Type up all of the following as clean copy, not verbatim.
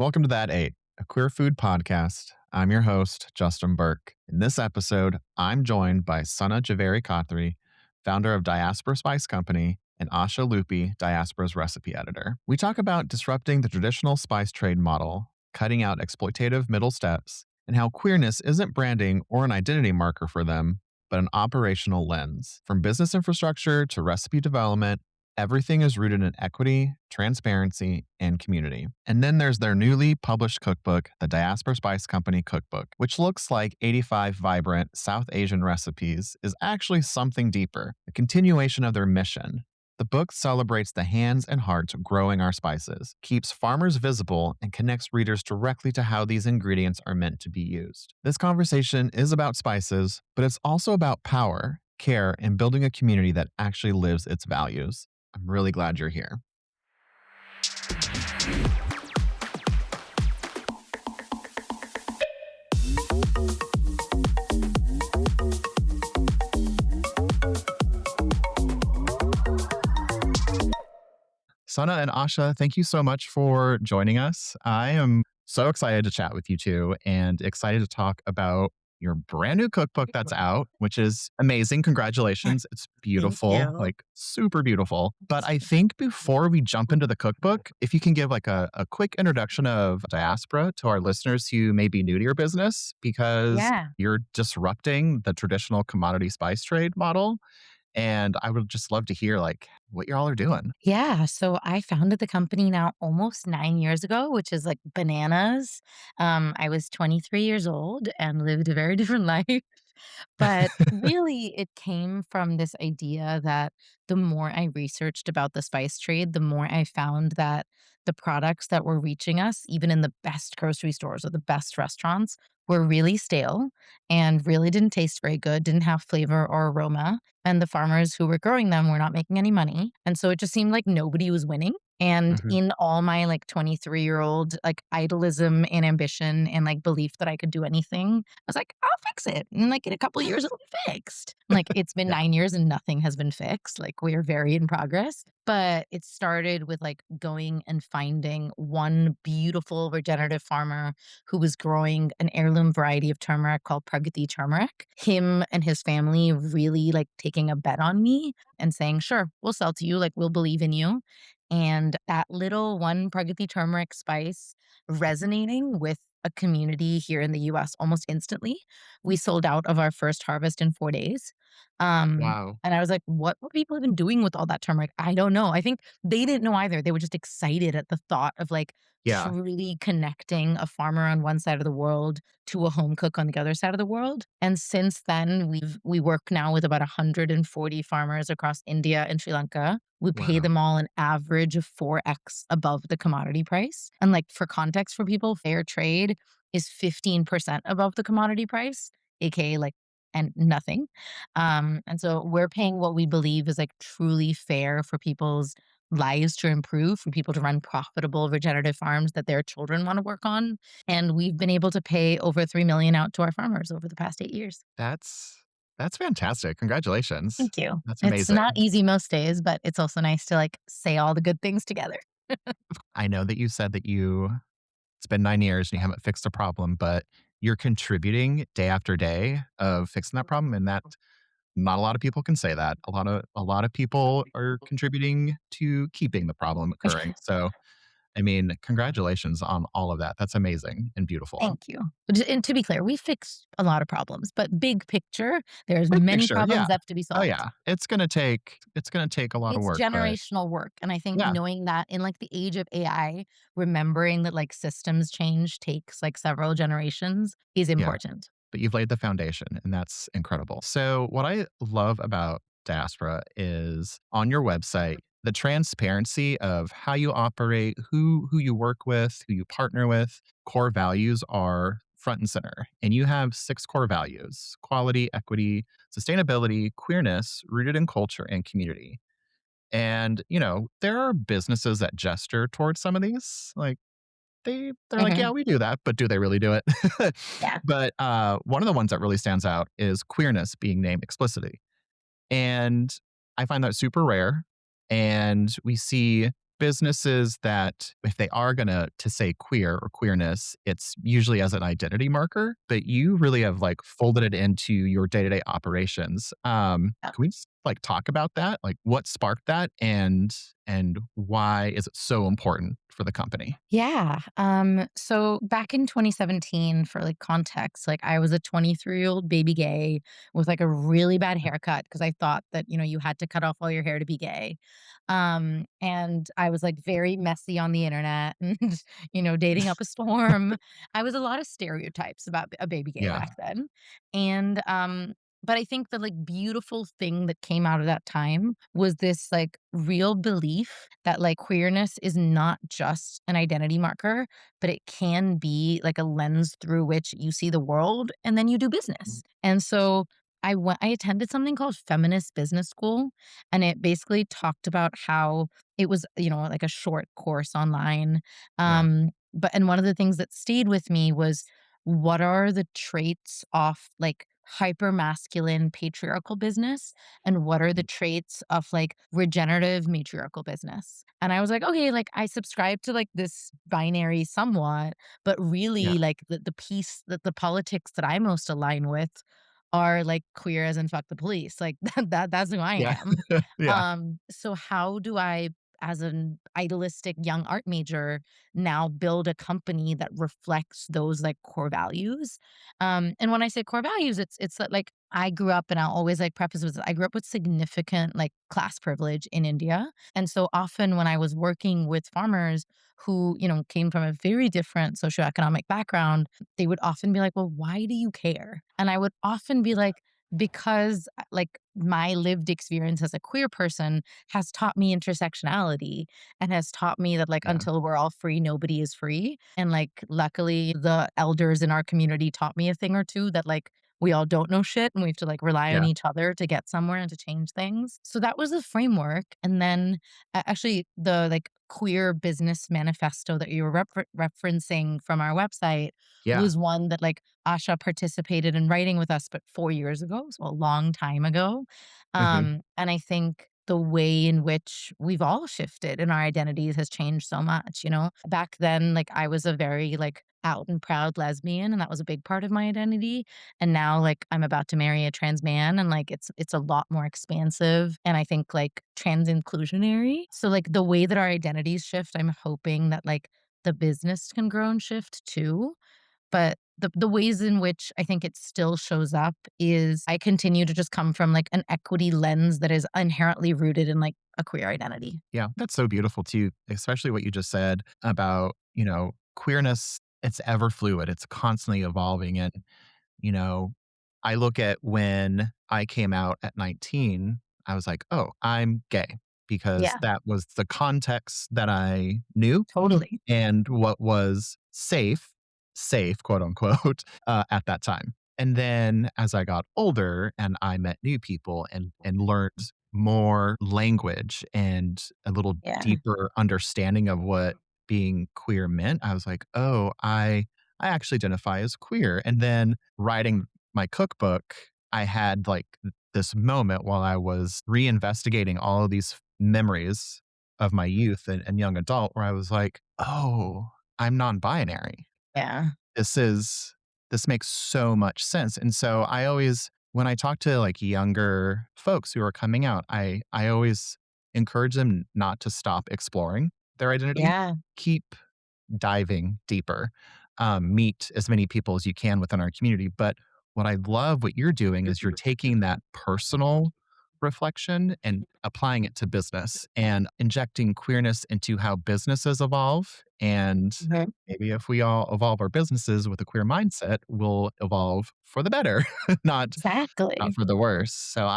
Welcome to That Eight, a queer food podcast. I'm your host, Justin Burke. In this episode, I'm joined by Javeri Kadri, founder of Diaspora Spice Company, and Asha Loupy, Diaspora's recipe editor. We talk about disrupting the traditional spice trade model, cutting out exploitative middle steps, and how queerness isn't branding or an identity marker for them, but an operational lens. From business infrastructure to recipe development, everything is rooted in equity, transparency, and community. And then there's their newly published cookbook, the Diaspora Spice Company Cookbook, which looks like 85 vibrant South Asian recipes, is actually something deeper, a continuation of their mission. The book celebrates the hands and hearts growing our spices, keeps farmers visible, and connects readers directly to how these ingredients are meant to be used. This conversation is about spices, but it's also about power, care, and building a community that actually lives its values. I'm really glad you're here. Sana and Asha, thank you so much for joining us. I am so excited to chat with you two and excited to talk about your brand new cookbook that's out, which is amazing. Congratulations. It's Thank beautiful, you. like super beautiful. But I think before we jump into the cookbook, if you can give like a quick introduction of Diaspora to our listeners who may be new to your business, because Yeah. you're disrupting the traditional commodity spice trade model. And I would just love to hear like what y'all are doing. Yeah. So I founded the company now almost 9 years ago, which is like bananas. I was 23 years old and lived a very different life. But really, it came from this idea that the more I researched about the spice trade, the more I found that the products that were reaching us, even in the best grocery stores or the best restaurants, were really stale and really didn't taste very good, didn't have flavor or aroma. And the farmers who were growing them were not making any money. And so it just seemed like nobody was winning. And Mhm. in all my like 23-year-old like idolism and ambition and like belief that I could do anything, I was like, I'll fix it. And like in a couple of years, it'll be fixed. And, like it's been Yeah. 9 years and nothing has been fixed. Like we are very in progress. But it started with like going and finding one beautiful regenerative farmer who was growing an heirloom variety of turmeric called Pragati turmeric. Him and his family really like taking a bet on me and saying, sure, we'll sell to you. Like we'll believe in you. And that little one Pragati turmeric spice resonating with a community here in the US almost instantly. We sold out of our first harvest in 4 days. Wow. And I was like, what were people even doing with all that turmeric? I don't know. I think they didn't know either. They were just excited at the thought of like Yeah. truly connecting a farmer on one side of the world to a home cook on the other side of the world. And since then, we work now with about 140 farmers across India and Sri Lanka. We pay Wow. them all an average of 4x above the commodity price. And like for context for people, fair trade is 15% above the commodity price, aka like and nothing. And so we're paying what we believe is like truly fair for people's lives to improve, for people to run profitable regenerative farms that their children want to work on. And we've been able to pay over 3 million out to our farmers over the past 8 years. That's that's fantastic. Congratulations. Thank you. That's It's amazing. not easy most days, but it's also nice to like say all the good things together. I know that you said that it's been 9 years and you haven't fixed a problem, but you're contributing day after day of fixing that problem, and that not a lot of people can say that. A lot of people are contributing to keeping the problem occurring. So, I mean, congratulations on all of that. That's amazing and beautiful. Thank you. And to be clear, we fixed a lot of problems, but big picture, there's Big many picture, yeah. problems left to be Oh, solved. yeah. It's gonna take a lot of It's work, but generational work, and I think yeah, knowing that in, like, the age of AI, remembering that, like, systems change takes, like, several generations is yeah. important. But you've laid the foundation, and that's incredible. So, what I love about Diaspora is on your website, the transparency of how you operate, who you work with, who you partner with. Core values are front and center, and you have 6 core values: quality, equity, sustainability, queerness, rooted in culture and community. And, there are businesses that gesture towards some of these, like they're like, "Yeah, Mhm. we do that," but do they really do it? Yeah. But, one of the ones that really stands out is queerness being named explicitly, and I find that super rare, and we see businesses that if they are gonna to say queer or queerness, it's usually as an identity marker, but you really have, like, folded it into your day-to-day operations. Can we just, like, talk about that? Like, what sparked that, and why is it so important for the company? Yeah. So back in 2017, for like context, like I was a 23-year-old baby gay with like a really bad haircut because I thought that, you had to cut off all your hair to be gay. And I was like very messy on the internet and, dating up a storm. I was a lot of stereotypes about a baby gay Yeah. back then. And, but I think the like beautiful thing that came out of that time was this like real belief that like queerness is not just an identity marker, but it can be like a lens through which you see the world and then you do business. And so I attended something called Feminist Business School, and it basically talked about how it was, like a short course online. Yeah. But one of the things that stayed with me was what are the traits of like hyper masculine patriarchal business and what are the traits of like regenerative matriarchal business. And I was like, okay, like I subscribe to like this binary somewhat, but Yeah. really like the piece that the politics that I most align with are like queer as in fuck the police. Like that's who I Yeah. am. Yeah. So how do I, as an idealistic young art major, now build a company that reflects those like core values? And when I say core values, it's that like I grew up, and I'll always like preface with I grew up with significant like class privilege in India. And so often when I was working with farmers who, came from a very different socioeconomic background, they would often be like, well, why do you care? And I would often be like, because like my lived experience as a queer person has taught me intersectionality and has taught me that like Yeah. until we're all free, nobody is free. And like luckily the elders in our community taught me a thing or two that like we all don't know shit and we have to like rely on Yeah. each other to get somewhere and to change things. So that was the framework. And then actually the like queer business manifesto that you were referencing from our website Yeah. was one that like Asha participated in writing with us, but 4 years ago, so a long time ago. Mhm. And I think the way in which we've all shifted in our identities has changed so much. Back then, like I was a very like out and proud lesbian, and that was a big part of my identity. And now, like I'm about to marry a trans man, and like it's a lot more expansive, and I think like trans inclusionary. So like the way that our identities shift, I'm hoping that like the business can grow and shift too. But the ways in which I think it still shows up is I continue to just come from, like, an equity lens that is inherently rooted in, like, a queer identity. Yeah, that's so beautiful too, especially what you just said about, queerness, it's ever fluid, it's constantly evolving. And, you know, I look at when I came out at 19, I was like, "Oh, I'm gay," because Yeah, that was the context that I knew totally. and what was safe, quote unquote, at that time. And then as I got older and I met new people and learned more language and a little Yeah, deeper understanding of what being queer meant, I was like, oh, I actually identify as queer. And then writing my cookbook, I had like this moment while I was reinvestigating all of these memories of my youth and young adult where I was like, "Oh, I'm non-binary. yeah, This is this makes so much sense." And so I always when I talk to, like, younger folks who are coming out, I always encourage them not to stop exploring their identity. yeah. Keep diving deeper, meet as many people as you can within our community. But what I love what you're doing is you're taking that personal reflection and applying it to business and injecting queerness into how businesses evolve. And Mhm. maybe if we all evolve our businesses with a queer mindset, we'll evolve for the better, not Exactly. for the worse. So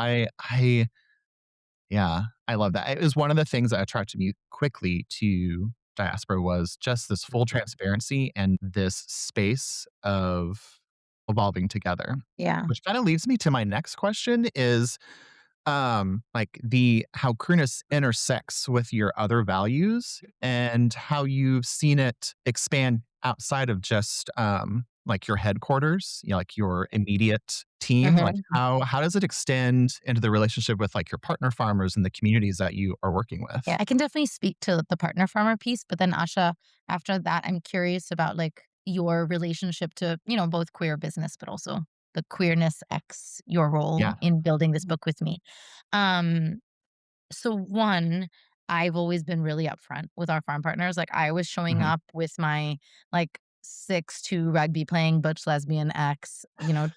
yeah, I love that. It was one of the things that attracted me quickly to Diaspora was just this full transparency and this space of evolving together. Yeah, Which kinda leads me to my next question is, like, the how queerness intersects with your other values and how you've seen it expand outside of just, like your headquarters, like your immediate team? Like Mhm. how does it extend into the relationship with like your partner farmers and the communities that you are working Yeah, with? I can definitely speak to the partner farmer piece, but then Asha, after that, I'm curious about like your relationship to, both queer business, but also the queerness X, your role Yeah. in building this book with me. Um, So one, I've always been really upfront with our farm partners. Like I was showing Mhm. up with my like 6'2" rugby playing butch lesbian ex,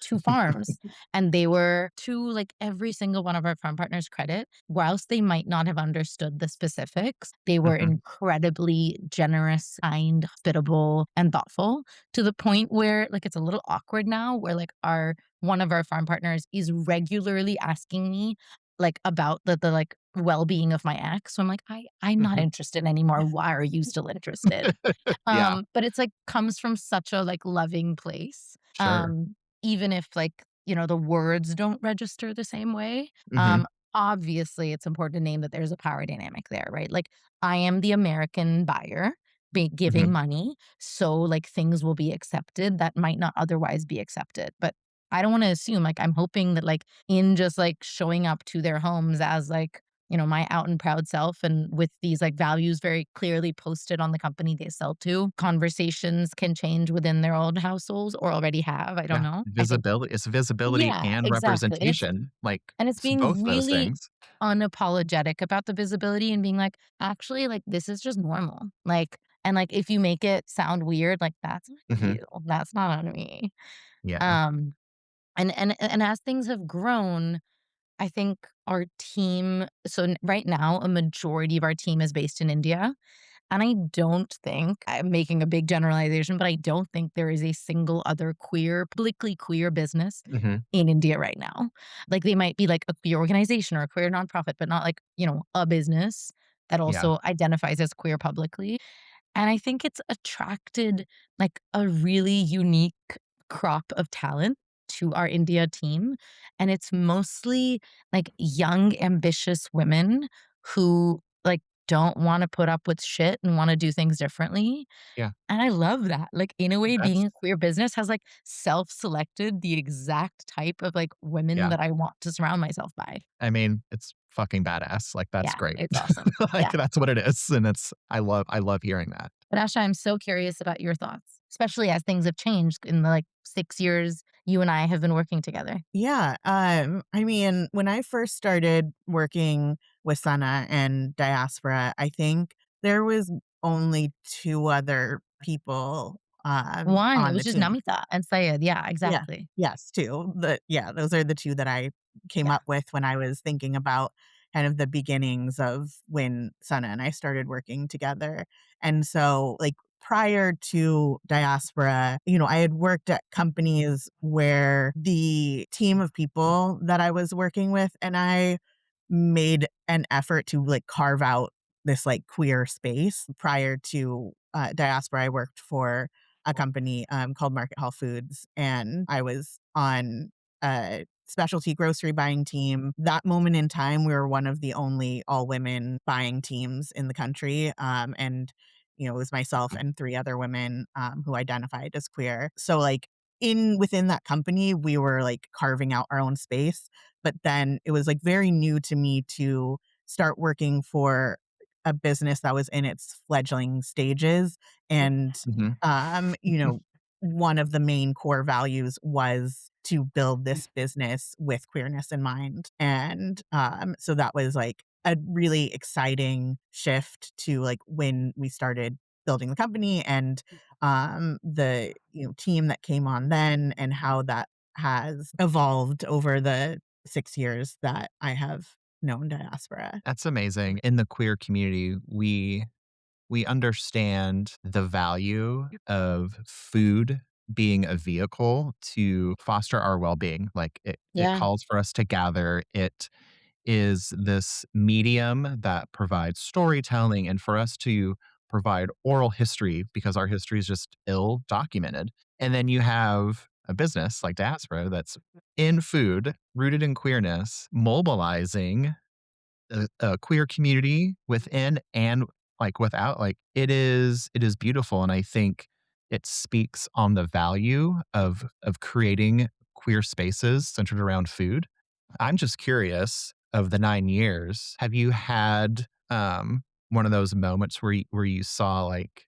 to farms. And they were to like every single one of our farm partners' credit, whilst they might not have understood the specifics, they were Mhm. incredibly generous, kind, hospitable, and thoughtful to the point where like it's a little awkward now where like our one of our farm partners is regularly asking me like, about the, like, well-being of my ex, so I'm like, I'm not Mhm. interested anymore, why are you still interested? Yeah. But it's, like, comes from such a, like, loving place, Sure. even if, like, the words don't register the same way, Mhm. obviously, it's important to name that there's a power dynamic there, right? Like, I am the American buyer giving Mhm. money, so, like, things will be accepted that might not otherwise be accepted, but I don't wanna assume, like, I'm hoping that, like, in just, like, showing up to their homes as, like, my out and proud self and with these, like, values very clearly posted on the company they sell to, conversations can change within their own households or already have, I don't Yeah. know. I think Visibility, it's visibility yeah, and exactly, representation, like, and it's it's being both those really things. unapologetic about the visibility and being like, "Actually, like, this is just normal." Like and, like, if you make it sound weird, like, that's on Mhm. you, that's not on me. Yeah. Um and as things have grown, I think our team right now, a majority of our team is based in India, and I don't think I'm making a big generalization, but I don't think there is a single other publicly queer business Mhm. in India right now. Like, they might be, like, a queer organization or a queer nonprofit, but not, like, a business that Yeah. also identifies as queer publicly. And I think it's attracted, like, a really unique crop of talent to our India team, and it's mostly, like, young, ambitious women who, like, don't wanna put up with shit and wanna do things differently, Yeah. and I love that. Like, in a way, That's being a queer business has, like, self-selected the exact type of, like, women yeah. that I want to surround myself by. I mean, it's fucking badass, like, that's Yeah, great. it's awesome. Like, Yeah. that's what it is, and it's I love hearing that. But Asha, I'm so curious about your thoughts, especially as things have changed in the like 6 years you and I have been working together. Yeah, I mean, when I first started working with Sana and Diaspora, I think there was only 2 other people, One, on the which is team. Namita and Syed. Yeah, Yeah. exactly. Yes, 2. Those are the 2 that I came Yeah. up with when I was thinking about kind of the beginnings of when Sana and I started working together. And so, like, prior to Diaspora, I had worked at companies where the team of people that I was working with and I made an effort to, like, carve out this, like, queer space. Prior to, Diaspora, I worked for a company, called Market Hall Foods, and I was on a specialty grocery buying team. That moment in time, we were one of the only all-women buying teams in the country, and, it was myself and 3 other women, who identified as queer. So, like, within that company, we were, like, carving out our own space, but then it was, like, very new to me to start working for a business that was in its fledgling stages, and Mhm. you know, one of the main core values was to build this business with queerness in mind. And so that was like a really exciting shift to like when we started building the company and the team that came on then and how that has evolved over the 6 years that I have known Diaspora. That's amazing. In the queer community, we understand the value of food being a vehicle to foster our well-being. Like, it Yeah. calls for us to gather. It is this medium that provides storytelling and for us to provide oral history because our history is just ill documented. And then you have a business like Diaspora that's in food, rooted in queerness, mobilizing a queer community within and like without. Like, it is beautiful. And I think it speaks on the value of creating queer spaces centered around food. I'm just curious, of the 9 years, have you had, one of those moments where you saw, like,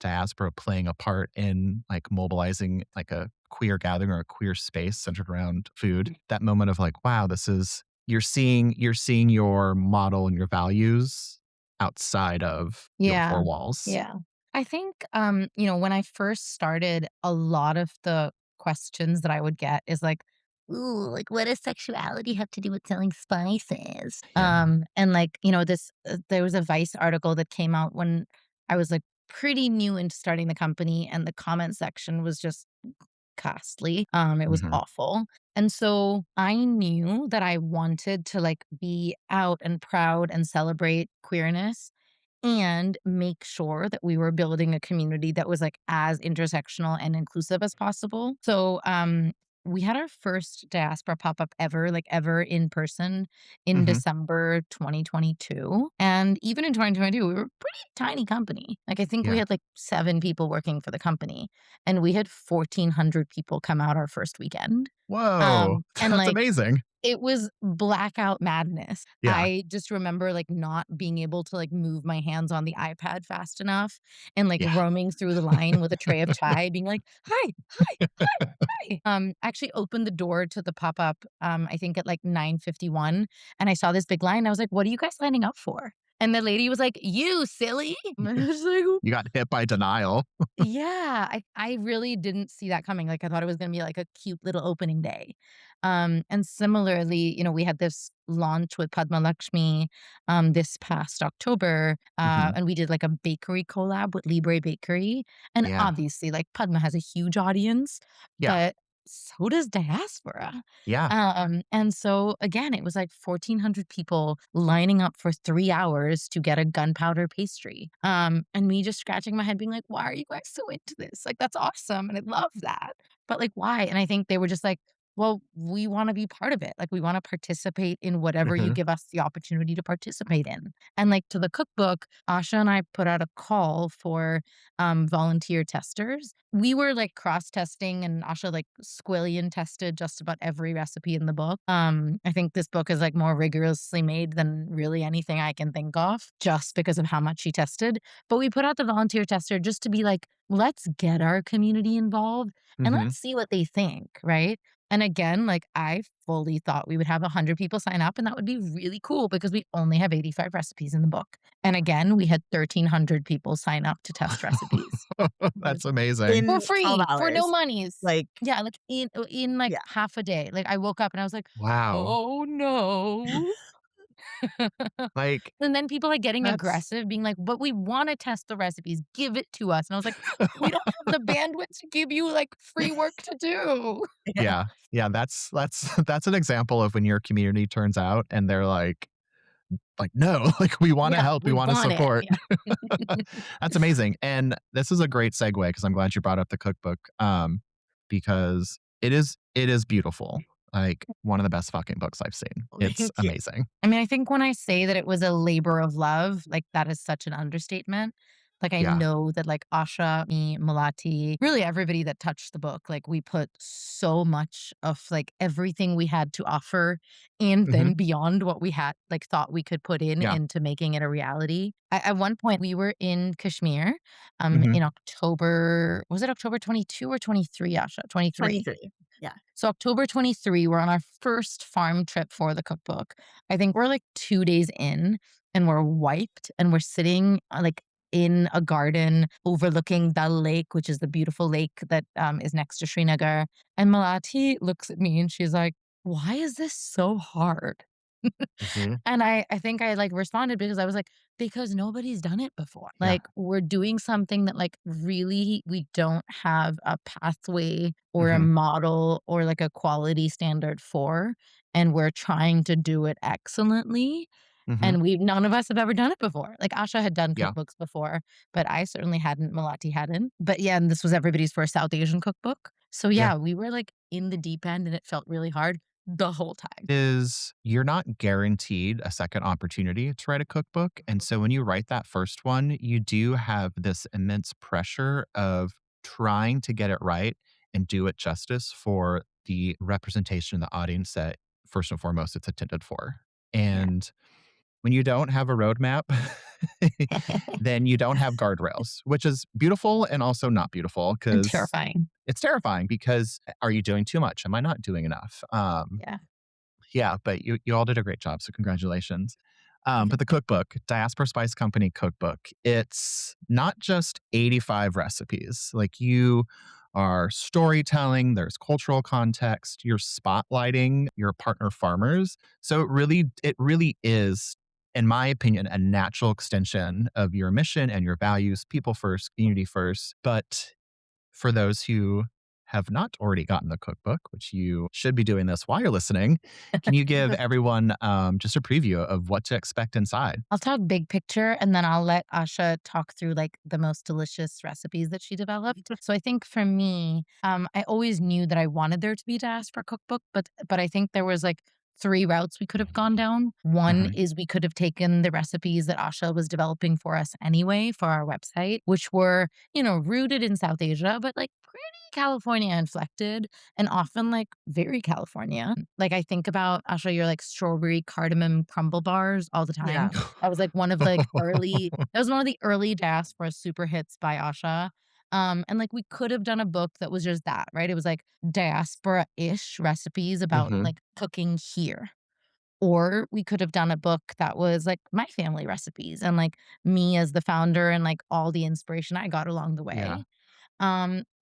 diaspora playing a part in, like, mobilizing, like, a queer gathering or a queer space centered around food? That moment of like, wow, this is you're seeing your model and your values outside of your Yeah. 4 walls. Yeah. I think, when I first started, a lot of the questions that I would get is like, "Ooh, like, what does sexuality have to do with selling spices?" Yeah. And like, there was a Vice article that came out when I was like pretty new into starting the company, and the comment section was just costly. It was Mhm. awful. And so I knew that I wanted to like be out and proud and celebrate queerness and make sure that we were building a community that was like as intersectional and inclusive as possible. So we had our first diaspora pop-up ever, like ever in person in Mhm. December 2022. And even in 2022, we were a pretty tiny company. Like I think we Yeah. had like 7 people working for the company and we had 1,400 people come out our first weekend. Whoa, And that's like amazing. it was blackout madness. Yeah. I just remember, like, not being able to, like, move my hands on the iPad fast enough and, like, Yeah. roaming through the line with a tray of chai being like, "Hi, hi, hi, hi." I actually opened the door to the pop-up, I think at, like, 9:51, and I saw this big line, I was like, "What are you guys lining up for?" And the lady was like, "You, silly." I was like, You got hit by denial. yeah, I really didn't see that coming, like, I thought it was gonna be, like, a cute little opening day. And similarly, we had this launch with Padma Lakshmi, this past October, Mhm. and we did, like, a bakery collab with Libre Bakery, and Yeah. obviously, like, Padma has a huge audience, Yeah. but so does Diaspora. Yeah. And so, again, it was, like, 1,400 people lining up for 3 hours to get a gunpowder pastry, and me just scratching my head being like, "Why are you guys so into this? Like, that's awesome, and I love that, but, like, why?" And I think they were just like, "Well, we wanna be part of it, like, we wanna participate in whatever you Mhm. give us the opportunity to participate in." And, like, to the cookbook, Asha and I put out a call for, volunteer testers. We were, like, cross-testing, and Asha, like, squillion tested just about every recipe in the book. I think this book is, like, more rigorously made than really anything I can think of just because of how much she tested. But we put out the volunteer tester just to be like, "Let's get our community involved, and Mhm. let's see what they think," right? And again, like, I fully thought we would have 100 people sign up, and that would be really cool because we only have 85 recipes in the book. And again, we had 1,300 people sign up to test recipes. That's amazing. For In 12 free, for no hours. monies. Like, Yeah, like, in, like, yeah. half a day. Like, I woke up and I was like, Wow. "Oh, no." Like, And then people, like, getting that's aggressive, being like, "But we wanna test the recipes, give it to us." And I was like, "We don't have the bandwidth to give you, like, free work to do." Yeah. yeah. Yeah, that's that's an example of when your community turns out and they're like, "No, like, we wanna Yeah, help, we we wanna want it. support." Yeah. That's amazing, and this is a great segue because 'cause I'm glad you brought up the cookbook, because it is beautiful, like, one of the best fucking books I've seen. It's Thank you. amazing. I mean, I think when I say that it was a labor of love, like, that is such an understatement. Like, I Yeah. know that, like, Asha, me, Malati, really everybody that touched the book, like, we put so much of, like, everything we had to offer and Mhm. then beyond what we had, like, thought we could put in Yeah. into making it a reality. At one point, we were in Kashmir, Mhm. in October was it October 22 or 23, Asha? 23. 23. Yeah. So October 23, we're on our first farm trip for the cookbook. I think we're like 2 days in and we're wiped and we're sitting, like, in a garden overlooking Dal Lake, which is the beautiful lake that, is next to Srinagar. And Malati looks at me and she's like, "Why is this so hard?" Mhm. And I think I, like, responded because I was like, "Because nobody's done it before." Yeah. Like, we're doing something that, like, really we don't have a pathway or a Mhm. model or, like, a quality standard for, and we're trying to do it excellently, Mhm. and we none of us have ever done it before. Like, Asha had done Yeah. cookbooks before, but I certainly hadn't, Malati hadn't. But, yeah, and this was everybody's first South Asian cookbook. So, Yeah. yeah, we were, like, in the deep end, and it felt really hard the whole time. Is you're not guaranteed a second opportunity to write a cookbook, and so when you write that first one, you do have this immense pressure of trying to get it right and do it justice for the representation in the audience that first and foremost it's intended for. Yeah. And when you don't have a roadmap, then you don't have guardrails, which is beautiful and also not beautiful And because terrifying. it's terrifying because are you doing too much? Am I not doing enough? Yeah. Yeah, but you all did a great job, so congratulations. But the cookbook, Diaspora Spice Company cookbook, it's not just 85 recipes. Like you are storytelling, there's cultural context, you're spotlighting your partner farmers. So it really is, in my opinion, a natural extension of your mission and your values, people first, community first. But for those who have not already gotten the cookbook, which you should be doing this while you're listening, can you give everyone just a preview of what to expect inside? I'll talk big picture and then I'll let Asha talk through like the most delicious recipes that she developed. So I think for me, I always knew that I wanted there to be a diaspora cookbook, but I think there was like three routes we could have gone down. One Mhm. is we could have taken the recipes that Asha was developing for us anyway for our website, which were, rooted in South Asia, but like pretty California inflected and often like very California. Like I think about Asha, your like strawberry cardamom crumble bars all the Yeah. time. That was like one of like early that was one of the early diaspora super hits by Asha. And like we could have done a book that was just that, right? It was like diaspora-ish recipes about Mhm. like cooking here. Or we could have done a book that was like my family recipes and like me as the founder and like all the inspiration I got along the Yeah. way.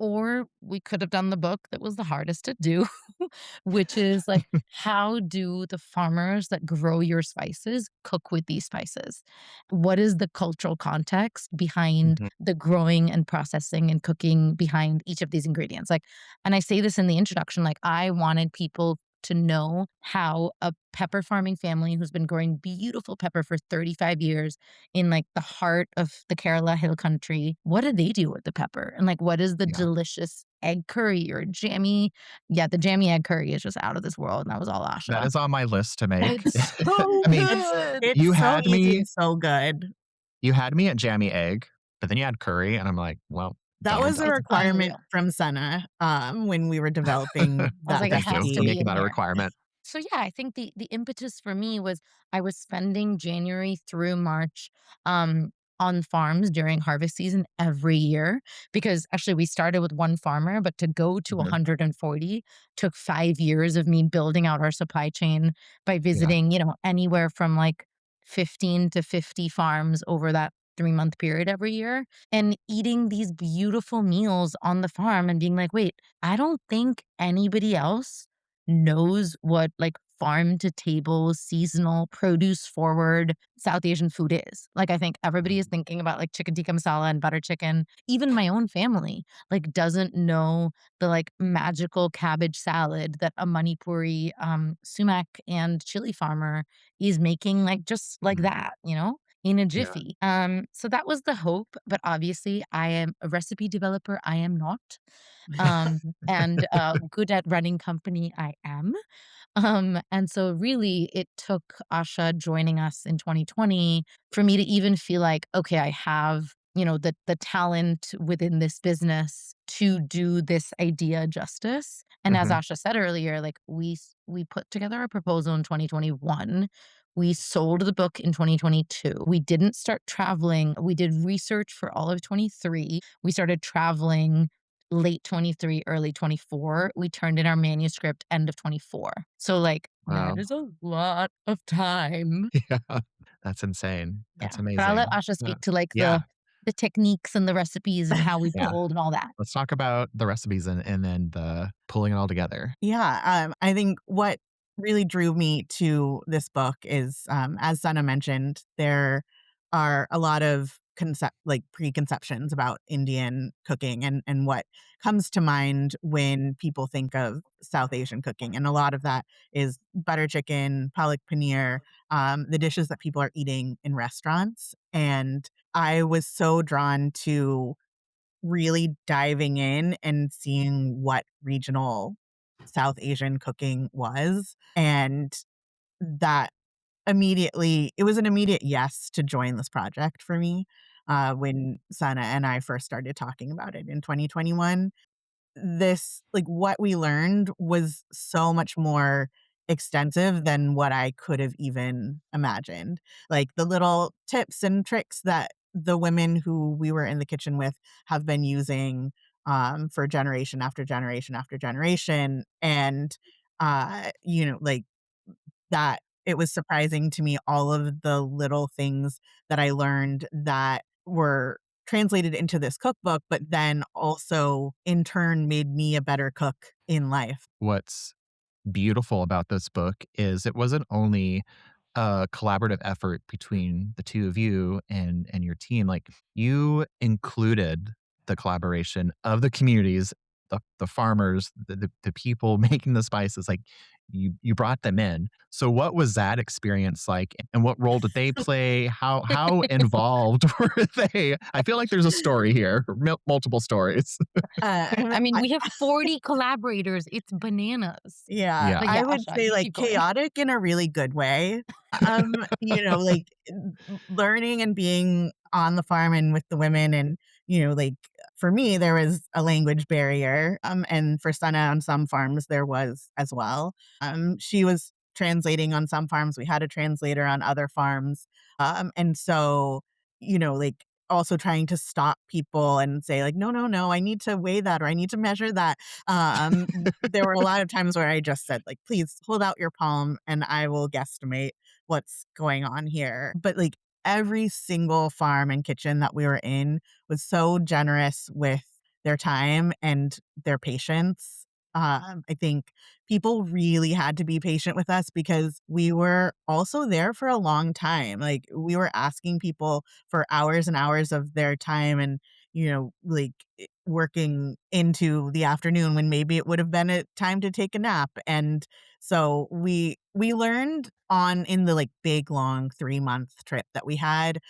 Or we could have done the book that was the hardest to do, which is like, how do the farmers that grow your spices cook with these spices? What is the cultural context behind Mhm. the growing and processing and cooking behind each of these ingredients? Like, and I say this in the introduction, like, I wanted people to know how a pepper farming family who's been growing beautiful pepper for 35 years in like the heart of the Kerala Hill Country. What do they do with the pepper? And like, what is the Yeah. delicious egg curry or jammy? Yeah, the jammy egg curry is just out of this world. And that was all That Asha. is on my list to make. It's so I mean, It's good. it's you so had easy me and so good. you had me at jammy egg, but then you had curry, and I'm like, "Well, That done." was a It's requirement unreal. from Sana, when we were developing I was that like, it Thank you has for to be recipe. making in that a here. requirement. So yeah, I think the impetus for me was I was spending January through March on farms during harvest season every year because actually we started with one farmer, but to go to Mhm. 140 took 5 years of me building out our supply chain by Yeah. visiting, anywhere from like 15 to 50 farms over that 3-month period every year and eating these beautiful meals on the farm and being like, "Wait, I don't think anybody else knows what like farm to table, seasonal, produce forward South Asian food is. Like I think everybody is thinking about like chicken tikka masala and butter chicken. Even my own family like doesn't know the like magical cabbage salad that a Manipuri sumac and chili farmer is making like just like Mhm. that, in a Yeah. jiffy. So that was the hope, but obviously I am a recipe developer. I am not. And good at running company I am. And so really it took Asha joining us in 2020 for me to even feel like, okay, I have, the talent within this business to do this idea justice. And as Mhm. Asha said earlier, like we put together a proposal in 2021. We sold the book in 2022. We didn't start traveling. We did research for all of 23. We started traveling late 23, early 24. We turned in our manuscript end of 24. So, like, that Wow. is a lot of time. Yeah. That's insane. That's Yeah. But I'll let amazing. Asha Yeah. speak to, like, Yeah. the techniques and the recipes and how we Yeah. pulled and all that. Let's talk about the recipes and then the pulling it all together. Yeah, I think what really drew me to this book is, as Sana mentioned, there are a lot of preconceptions about Indian cooking and what comes to mind when people think of South Asian cooking, and a lot of that is butter chicken, palak paneer, the dishes that people are eating in restaurants, and I was so drawn to really diving in and seeing what regional South Asian cooking was, and that it was an immediate yes to join this project for me. when Sana and I first started talking about it in 2021. This like, what we learned was so much more extensive than what I could have even imagined. Like, the little tips and tricks that the women who we were in the kitchen with have been using, for generation after generation after generation, and, like, that it was surprising to me all of the little things that I learned that were translated into this cookbook, but then also in turn made me a better cook in life. What's beautiful about this book is it wasn't only a collaborative effort between the two of you and your team. Like, you included the collaboration of the communities, the farmers, the people making the spices. Like, you brought them in. So what was that experience like, and what role did they play? How involved were they? I feel like there's a story here, or multiple stories. I mean, I we have 40 collaborators. It's bananas. Yeah, Yeah. But I yeah, would Asha, say, you like, keep going. chaotic in a really good way. Like, learning and being on the farm and with the women and, like, for me, there was a language barrier, and for Sana on some farms, there was as well. She was translating on some farms, we had a translator on other farms, and so, like, also trying to stop people and say, like, "No, no, no, I need to weigh that or I need to measure that." There were a lot of times where I just said, like, "Please hold out your palm and I will guesstimate what's going on here." But, like, every single farm and kitchen that we were in was so generous with their time and their patience. I think people really had to be patient with us because we were also there for a long time. Like, we were asking people for hours and hours of their time and, like, working into the afternoon when maybe it would have been a time to take a nap. And so we learned on in the like big long 3-month trip that we had,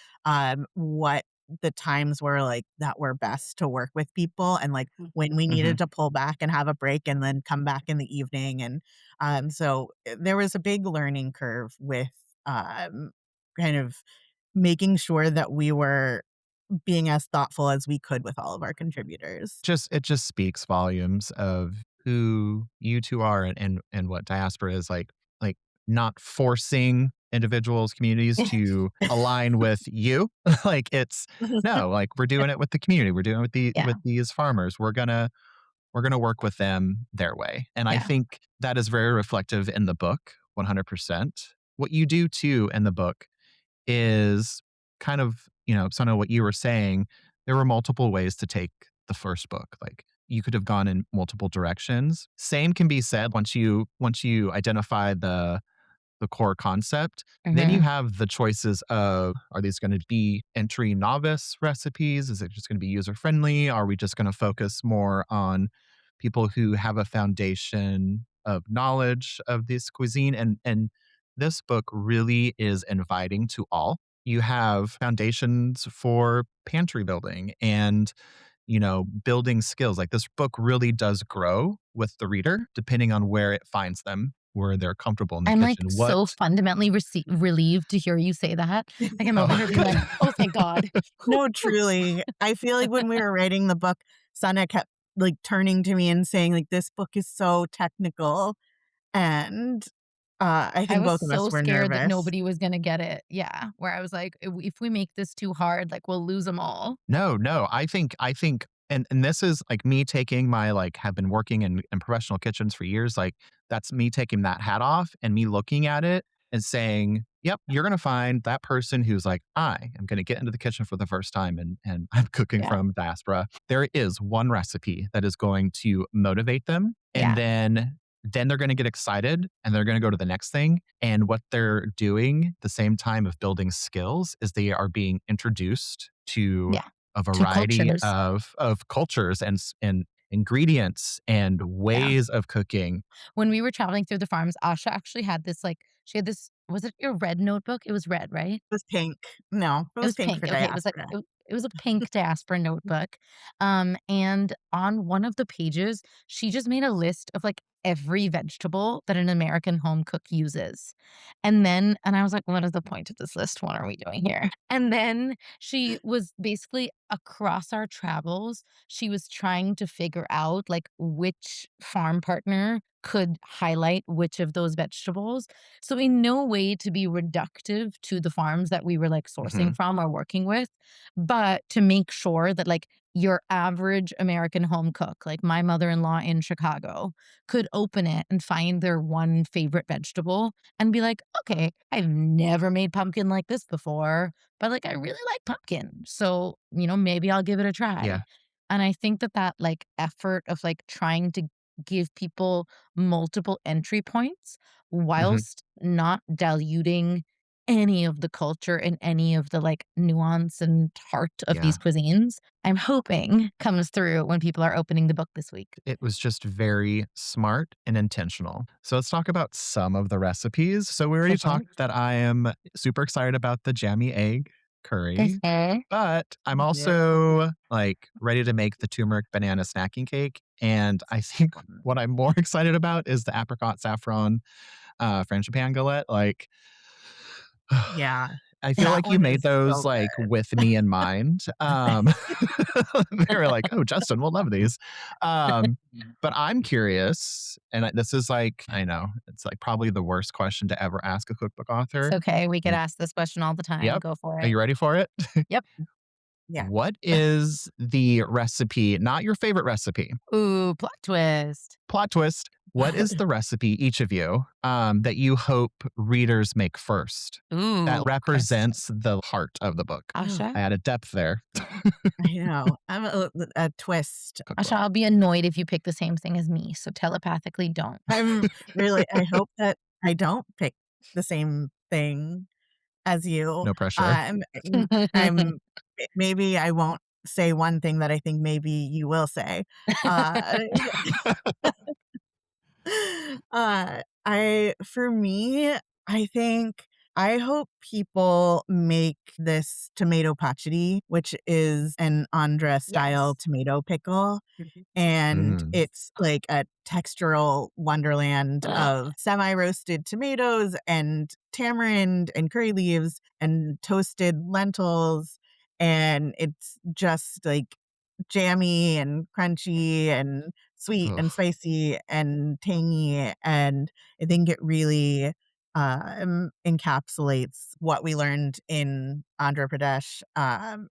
what the times were like that were best to work with people and like when we needed Mhm. to pull back and have a break and then come back in the evening. And there was a big learning curve with um kind of making sure that we were being as thoughtful as we could with all of our contributors. It just speaks volumes of who you 2 are and what diaspora is like, not forcing individuals, communities to align with you. Like, it's no, like, we're doing it with the community, we're doing it Yeah, with these farmers. We're gonna work with them their way, and I yeah. think that is very reflective in the book, 100%. What you do too in the book is kind of, Sana, what you were saying, there were multiple ways to take the first book. Like, you could have gone in multiple directions. Same can be said once you identify the core concept. Then you Mhm. have the choices of, are these going to be entry novice recipes? Is it just going to be user friendly? Are we just going to focus more on people who have a foundation of knowledge of this cuisine? And this book really is inviting to all. You have foundations for pantry building and, building skills. Like, this book really does grow with the reader depending on where it finds them, where they're comfortable in the I'm, like, kitchen. What so fundamentally relieved to hear you say that. Like, I'm over here being like, Oh, "Oh, thank God." No, truly. I feel like when we were writing the book, Sana kept, like, turning to me and saying, like, "This book is so technical," and, I I think was both of us so were scared that nervous. nobody was gonna get it. Yeah, where I was like, If we make this too hard, like, we'll lose them all." no, no. I think and this is like me taking my, like, have been working in professional kitchens for years. Like, that's me taking that hat off and me looking at it and saying, "Yep, you're gonna find that person who's like, I am gonna get into the kitchen for the first time and I'm cooking Yeah, from diaspora." There is one recipe that is going to motivate them, and yeah, then they're gonna get excited and they're gonna go to the next thing. And what they're doing the same time of building skills is they are being introduced to yeah. a 2 variety cultures. of cultures and ingredients and Yeah. ways of cooking. When we were traveling through the farms, Asha actually had this, like she had this was it your red notebook? It was red, right? It was pink. No, it It was was pink pink. for Okay, it was like diaspora. it was a pink diaspora notebook. And on one of the pages, she just made a list of like every vegetable that an American home cook uses. And I was like, what is the point of this list? What are we doing here? And then she was basically across our travels, she was trying to figure out like which farm partner could highlight which of those vegetables. So in no way to be reductive to the farms that we were like Hmm. sourcing from or working with, but to make sure that like your average American home cook, like my mother-in-law in Chicago, could open it and find their one favorite vegetable and be like, "Okay, I've never made pumpkin like this before, but, like, I really like pumpkin, so, maybe I'll give it a try." Yeah. And I think that that, like, effort of, like, trying to give people multiple entry points Hmm. whilst not diluting any of the culture and any of the, like, nuance and heart of Yeah. these cuisines, I'm hoping comes through when people are opening the book this week. It was just very smart and intentional. So let's talk about some of the recipes. So we Go already for it. talked that I am super excited about the jammy egg curry, Mhm. but I'm Yeah. also like ready to make the turmeric banana snacking cake. And I think what I'm more excited about is the apricot saffron frangipan galette. Like, Yeah. I feel That like you one made is those so like with me in mind. They were like, "Oh, Justin will love these." Um, but I'm curious, and this is like, I know it's like probably the worst question to ever ask a cookbook It's author. okay, we get W- asked this question all the time, Yep. go for Are it. you ready for it? Yep. Yeah. What is the recipe? Not your favorite recipe. Ooh, plot twist. Plot twist. What is the recipe, each of you, that you hope readers make first? That Ooh, Chris. represents the heart of the book. Asha? I added depth there. I know. I'm a twist. Asha, Cookbook. I'll be annoyed if you pick the same thing as me, so telepathically don't. I hope that I don't pick the same thing as you. No pressure. I'm maybe I won't say one thing that I think maybe you will say. Uh, for me, I think I hope people make this tomato pachadi, which is an Andhra style Yes. tomato pickle. And Mm. it's like a textural wonderland of semi-roasted tomatoes and tamarind and curry leaves and toasted lentils, and it's just, like, jammy and crunchy and sweet and Ugh. spicy and tangy, and I think it really, encapsulates what we learned in Andhra Pradesh,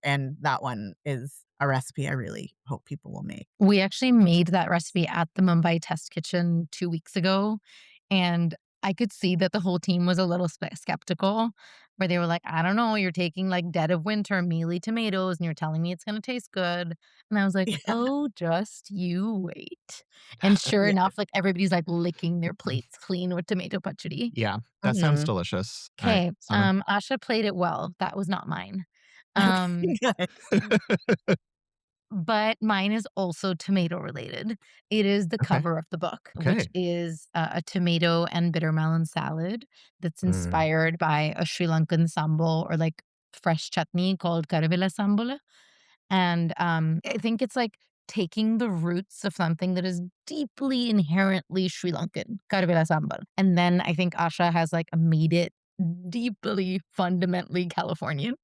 and that one is a recipe I really hope people will make. We actually made that recipe at the Mumbai test kitchen 2 weeks ago, and I could see that the whole team was a little skeptical, where they were like, "I don't know, you're taking, like, dead of winter mealy tomatoes, and you're telling me it's gonna taste good." And I was like, Yeah, "Oh, just you wait." And sure yeah. enough, like, everybody's, like, licking their plates clean with tomato pachadi. Yeah, that sounds Mhm. delicious. All right, Okay, Sana. Asha played it well, that was not mine. Okay, Um good. But mine is also tomato related. It is the Okay. cover of the book, which Okay. is a tomato and bitter melon salad that's Mm. inspired by a Sri Lankan sambal or like fresh chutney called karvela sambal. And I think it's like taking the roots of something that is deeply inherently Sri Lankan, karvela sambal. And then I think Asha has like made it deeply fundamentally Californian,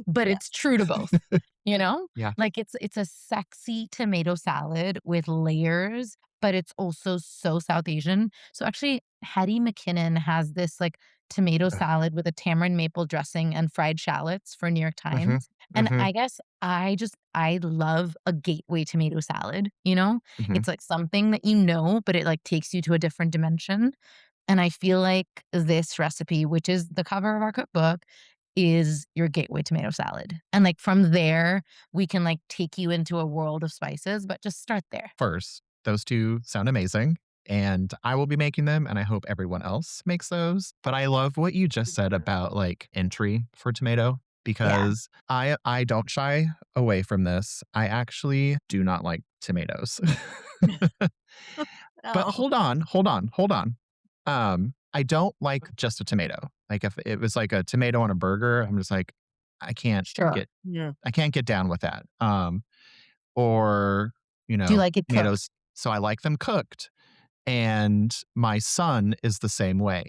but Yeah. it's true to both, you know? Yeah. Like, it's a sexy tomato salad with layers, but it's also so South Asian. So, actually, Hattie McKinnon has this, like, tomato Ugh. salad with a tamarind maple dressing and fried shallots for New York Mhm. Times, and Mhm. I guess I love a gateway tomato salad, you know? Mhm. It's, like, something that you know, but it, like, takes you to a different dimension, and I feel like this recipe, which is the cover of our cookbook, is your gateway tomato salad. And like from there, we can like take you into a world of spices, but just start there. First, those 2 sound amazing, and I will be making them, and I hope everyone else makes those. But I love what you just said about, like, entry for tomato Yeah, because I don't shy away from this. I actually do not like tomatoes. But Oh, hold on, hold on, hold on. I don't like just a tomato. Like, if it was like a tomato on a burger, I'm just like, I can't sure. get yeah. I can't get down with that. Or, Do you like it tomatoes cooked? so I like them cooked. And my son is the same way.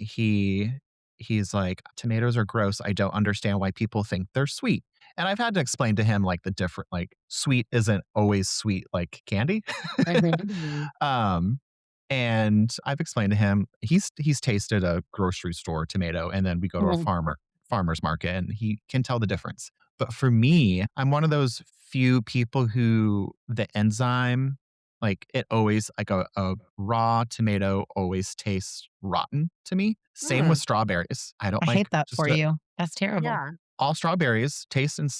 He's like, tomatoes are gross. I don't understand why people think they're sweet. And I've had to explain to him like the different, like sweet isn't always sweet like candy. Mhm. um and I've explained to him he's tasted a grocery store tomato and then we go to a Mhm. farmer's market and he can tell the difference. But for me, I'm one of those few people who the enzyme, like it always like a raw tomato always tastes rotten to me. Same with Hmm. strawberries. I don't I like hate that just for you. That's terrible. Yeah. all strawberries taste and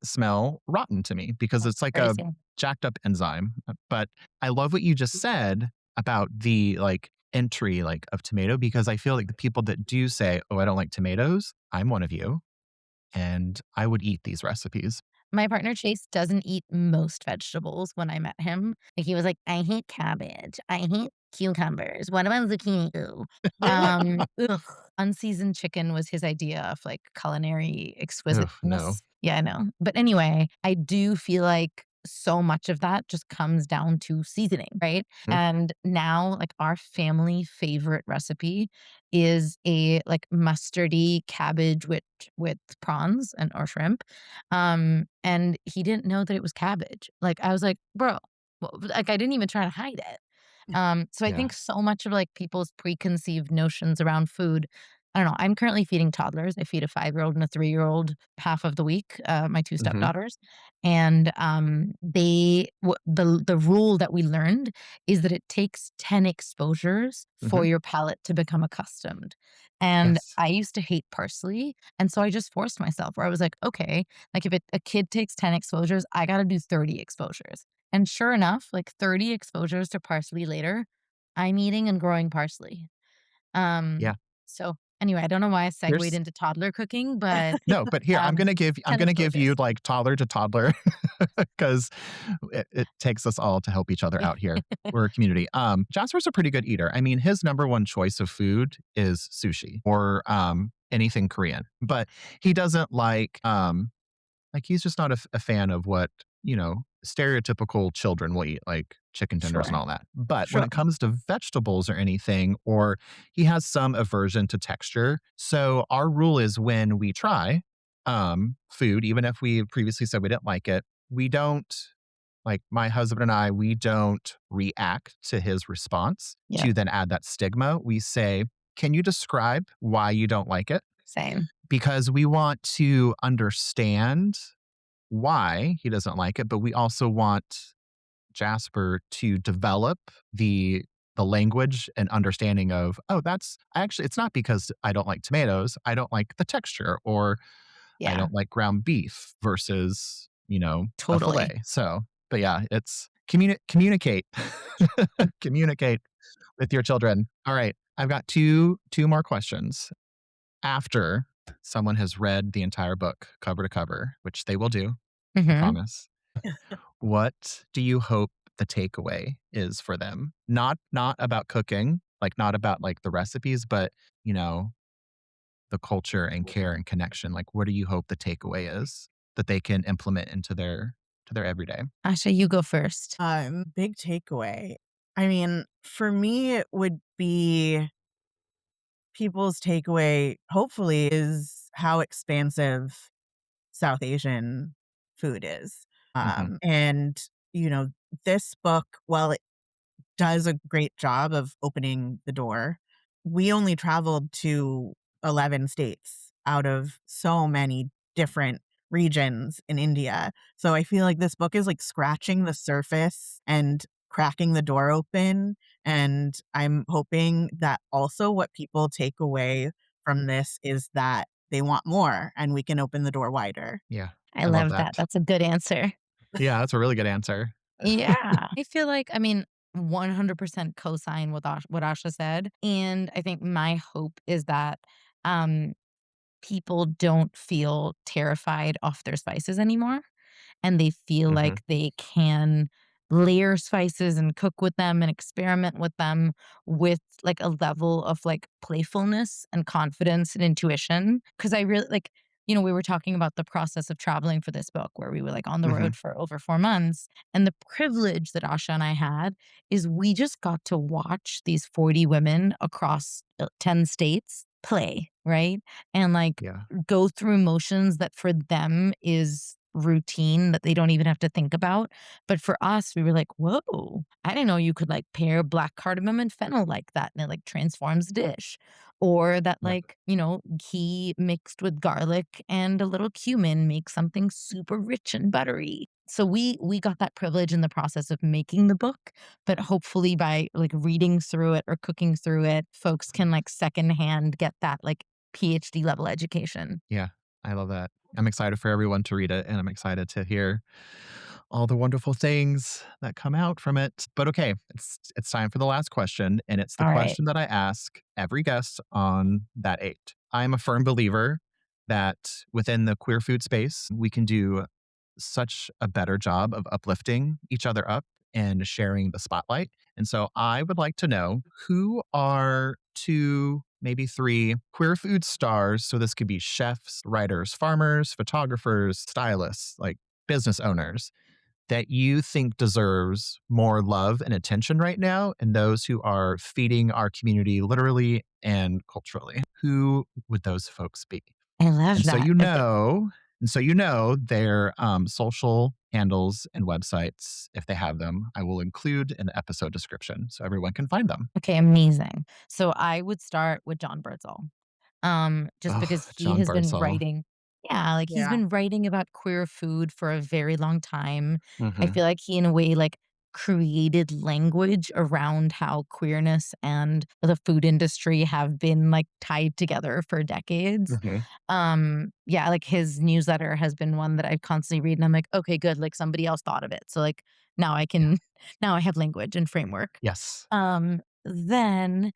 smell rotten to me because That's it's like a crazy. jacked up enzyme. But I love what you just said about the like entry like of tomato because I feel like the people that do say, "Oh, I don't like tomatoes," I'm one of you, and I would eat these recipes. My partner Chase doesn't eat most vegetables when I met him. Like, he was like, "I hate cabbage. I hate cucumbers. What about zucchini? Ooh." Ugh. Unseasoned chicken was his idea of, like, culinary Oof, no. exquisiteness. Yeah, I know. But anyway, I do feel like so much of that just comes down to seasoning, right? Mm, And now, like, our family favorite recipe is a, like, mustardy cabbage with prawns and or shrimp. And he didn't know that it was cabbage. Like, I was like, "Bro," well, like, I didn't even try to hide it. So I yeah. think so much of, like, people's preconceived notions around food. I don't know, I'm currently feeding toddlers. I feed a 5-year-old and a 3-year-old half of the week, my 2 Mhm. stepdaughters, and, the rule that we learned is that it takes 10 exposures for Mhm. your palate to become accustomed, and Yes. I used to hate parsley, and so I just forced myself where I was like, "Okay, like, if a kid takes 10 exposures, I gotta do 30 exposures." And sure enough, like 30 exposures to parsley later, I'm eating and growing parsley. Yeah. So anyway, I don't know why I segued Here's into toddler cooking, but no, but here, um, I'm 10 gonna give you, exposures. like, toddler to toddler because it takes us all to help each other out here. We're a community. Jasper's a pretty good eater. I mean, his number 1 choice of food is sushi or, anything Korean, but he doesn't like, he's just not a fan of what, stereotypical children will eat, like chicken tenders and Sure, all that. But when sure. it comes to vegetables or anything, or he has some aversion to texture. So our rule is when we try food, even if we previously said we didn't like it, we don't like my husband and I, we don't react to his response Yep, to then add that stigma. We say, can you describe why you don't like it? same. Because we want to understand why he doesn't like it, but we also want Jasper to develop the language and understanding of, oh, that's actually it's not because I don't like tomatoes, I don't like the texture or I Yeah, don't like ground beef versus, a totally. fillet. So, but yeah, it's communicate. Communicate with your children. All right, I've got two more questions. After someone has read the entire book cover to cover, which they will do, I Mhm. promise. What do you hope the takeaway is for them? Not about cooking, like, not about, like, the recipes, but, you know, the culture and care and connection. Like, what do you hope the takeaway is that they can implement into their everyday? Asha, you go first. Big takeaway. I mean, for me, it would be people's takeaway, hopefully, is how expansive South Asian food is. Mhm, And, you know, this book, while it does a great job of opening the door, we only traveled to 11 states out of so many different regions in India. So I feel like this book is like scratching the surface and cracking the door open. And I'm hoping that also what people take away from this is that they want more and we can open the door wider. yeah, I I love love that. that. That's a good answer. Yeah, that's a really good answer. Yeah. I feel like, I mean, 100% co-sign with what Asha said, and I think my hope is that, um, people don't feel terrified off their spices anymore, and they feel Mhm, like they can layer spices and cook with them and experiment with them with, like, a level of, like, playfulness and confidence and intuition. Because I really like, we were talking about the process of traveling for this book where we were like on the Hmm. road for over 4 months. And the privilege that Asha and I had is we just got to watch these 40 women across 10 states play, right? And like Yeah. go through motions that for them is routine that they don't even have to think about. But for us, we were like, whoa, I didn't know you could like pair black cardamom and fennel like that and it like transforms the dish. Or that Yeah. like, ghee mixed with garlic and a little cumin makes something super rich and buttery. So we got that privilege in the process of making the book, but hopefully by like reading through it or cooking through it, folks can like secondhand get that like PhD level education. Yeah. I love that. I'm excited for everyone to read it, and I'm excited to hear all the wonderful things that come out from it. But okay, it's time for the last question, and it's the All right. question that I ask every guest on that 8. I am a firm believer that within the queer food space, we can do such a better job of uplifting each other up and sharing the spotlight. And so I would like to know, who are 2, maybe 3 queer food stars. So this could be chefs, writers, farmers, photographers, stylists, like business owners, that you think deserves more love and attention right now, and those who are feeding our community literally and culturally. Who would those folks be? I love And so that. you Okay. know their, social handles and websites, if they have them, I will include in the episode description so everyone can find them. Okay, amazing. So I would start with John Birdsall. Just because Oh, he John has been Birdsall. writing. Yeah, like he's Yeah. been writing about queer food for a very long time. I Mhm. feel like he in a way like created language around how queerness and the food industry have been like tied together for decades. Mhm. Yeah, like his newsletter has been one that I constantly read and I'm like, okay, good, like somebody else thought of it. So like now I Yeah. can now I have language and framework. Yes. Then,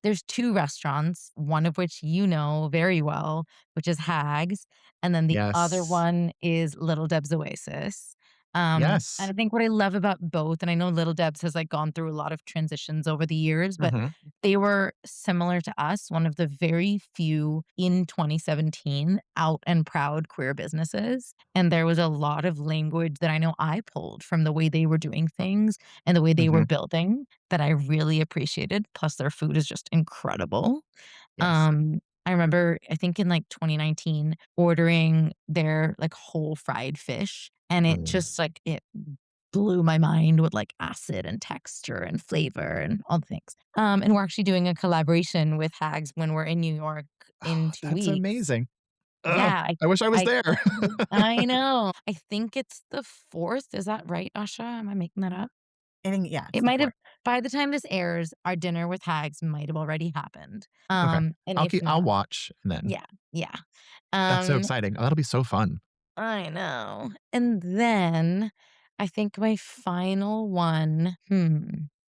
there's 2 restaurants, one of which you know very well, which is Hags, and then the other Yes. one is Little Deb's Oasis. And Yes. I think what I love about both, and I know Little Deb's has, like, gone through a lot of transitions over the years, but Mhm. they were similar to us, one of the very few in 2017 out and proud queer businesses, and there was a lot of language that I know I pulled from the way they were doing things and the way they were Mhm. building that I really appreciated, plus their food is just incredible. Yes. I remember, I think in, like, 2019, ordering their, like, whole fried fish, and it Mm. just, like, it blew my mind with, like, acid and texture and flavor and all the things. And we're actually doing a collaboration with Hags when we're in New York in Oh, 2 that's weeks. amazing. Ugh, Yeah, I wish I was I there. I know. I think it's the 4th, is that right, Asha? Am I making that up? I think, yeah, it's It the might have 4th. by the time this airs, our dinner with Hags might have already happened. Okay. And if I'll not, watch and then. yeah, yeah. That's so Um, exciting. Oh, that'll be so fun. I know. And then I think my final one,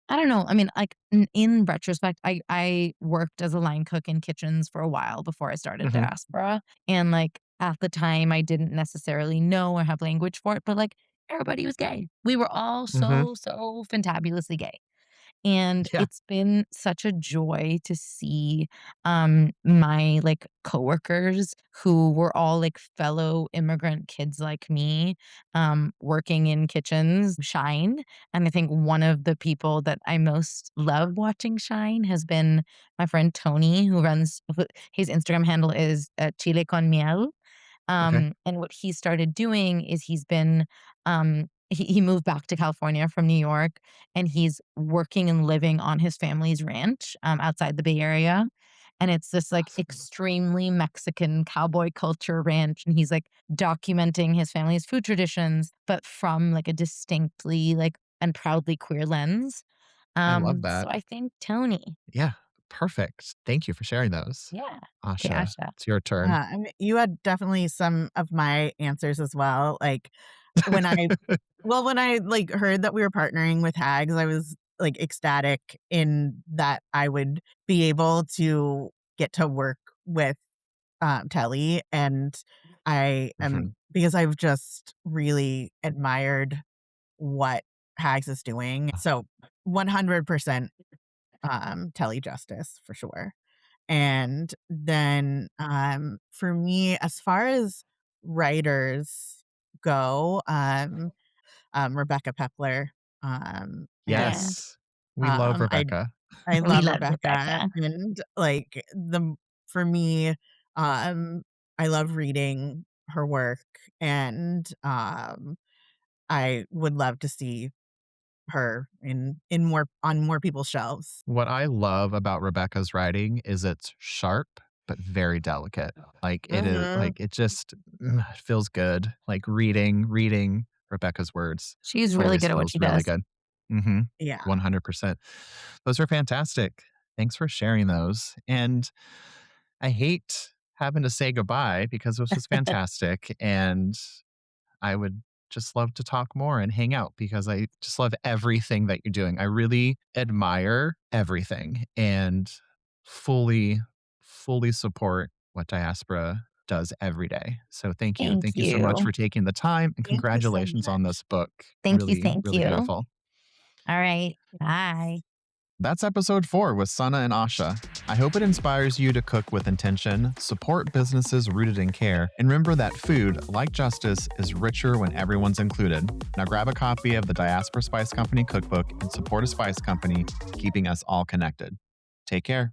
I don't know. I mean, like in retrospect, I worked as a line cook in kitchens for a while before I started Mhm. Diaspora. And like at the time I didn't necessarily know or have language for it, but like everybody was gay. We were all Mhm. so fantabulously gay. And Yeah. it's been such a joy to see, my, like, coworkers who were all, like, fellow immigrant kids like me, working in kitchens shine, and I think one of the people that I most love watching shine has been my friend Tony, who his Instagram handle is, Chile con miel, Okay. and what he started doing is he moved back to California from New York, and he's working and living on his family's ranch, outside the Bay Area. And it's this like Awesome. extremely Mexican cowboy culture ranch. And he's like documenting his family's food traditions, but from like a distinctly like and proudly queer lens. I love So that. I think Tony. Yeah. Perfect. Thank you for sharing those. Yeah. Okay, Asha, Asha. it's your turn. Yeah, I mean, you had definitely some of my answers as well. Like, when I when I, like, heard that we were partnering with Hags, I was, like, ecstatic in that I would be able to get to work with, Telly, and I am Mhm. because I've just really admired what Hags is doing. So 100%, Telly justice for sure. And then for me, as far as writers go, Rebecca Pepler, Yeah. and Yes. We love I Rebecca. I We love love Rebecca, Rebecca. and, like, for me, um, I love reading her work, and, I would love to see her in more on more people's shelves. What I love about Rebecca's writing is it's sharp, but very delicate. Like it is Mhm. like it just it feels good. Like reading Rebecca's words She's really always good at what feels she really does. good. Mm-hmm. Yeah. 100%. Those are fantastic. Thanks for sharing those. And I hate having to say goodbye because this was fantastic. And I would just love to talk more and hang out because I just love everything that you're doing. I really admire everything and fully, fully support what Diaspora does every day. So thank you. Thank Thank you so much you. for taking the time and Thank you so congratulations on much. this book. Thank you, Really, thank really you. beautiful. All right. Bye. That's episode 4 with Sana and Asha. I hope it inspires you to cook with intention, support businesses rooted in care, and remember that food, like justice, is richer when everyone's included. Now grab a copy of the Diaspora Spice Company cookbook and support a spice company, keeping us all connected. Take care.